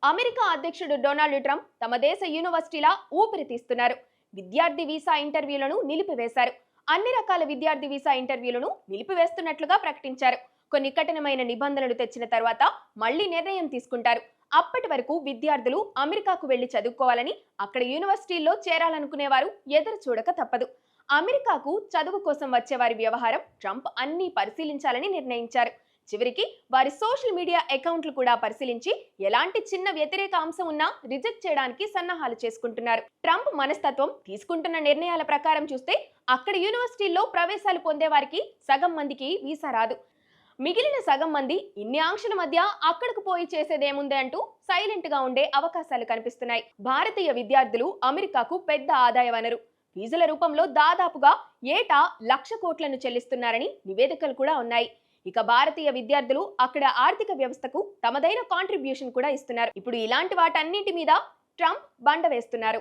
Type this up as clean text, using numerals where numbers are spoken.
America అధ్యక్షుడు Donald Trump తమ దేశ యూనివర్సిటీల ఊపిరి తీస్తున్నారు. విద్యార్థి వీసా ఇంటర్వ్యూలను నిలిపివేశారు. అన్ని రకాల విద్యార్థి వీసా ఇంటర్వ్యూలను నిలిపివేస్తున్నట్లుగా ప్రకటించారు. కొన్ని కఠినమైన నిబంధనలు తెచ్చిన తర్వాత మళ్లీ నిర్ణయం తీసుకుంటారు. అప్పటి వరకు విద్యార్థులు అమెరికాకు వెళ్లి చదువుకోవాలని, అక్కడ యూనివర్సిటీల్లో చేరాలనుకునేవారు ఎదురు చూడక తప్పదు. అమెరికాకు చదువు కోసం వచ్చేవారి వ్యవహారం ట్రంప్ అన్ని పరిశీలించాలని నిర్ణయించారు. చివరికి వారి సోషల్ మీడియా అకౌంట్లు కూడా పరిశీలించి ఎలాంటి చిన్న వ్యతిరేక అంశం ఉన్నా రిజెక్ట్ చేయడానికి సన్నాహాలు చేసుకుంటున్నారు. ట్రంప్ మనస్తత్వం, తీసుకుంటున్న నిర్ణయాల ప్రకారం చూస్తే అక్కడ యూనివర్సిటీల్లో ప్రవేశాలు పొందే వారికి సగం మందికి వీసా రాదు. మిగిలిన సగం మంది ఇన్ని ఆంక్షల మధ్య అక్కడకు పోయి చేసేదేముంది అంటూ సైలెంట్ గా ఉండే అవకాశాలు కనిపిస్తున్నాయి. భారతీయ విద్యార్థులు అమెరికాకు పెద్ద ఆదాయ వనరు. ఫీజుల రూపంలో దాదాపుగా ఏటా 1,00,000 కోట్లను చెల్లిస్తున్నారని నివేదికలు కూడా ఉన్నాయి. ఇక భారతీయ విద్యార్థులు అక్కడ ఆర్థిక వ్యవస్థకు తమదైన కాంట్రిబ్యూషన్ కూడా ఇస్తున్నారు. ఇప్పుడు ఇలాంటి వాటన్నింటి మీద ట్రంప్ బండ వేస్తున్నారు.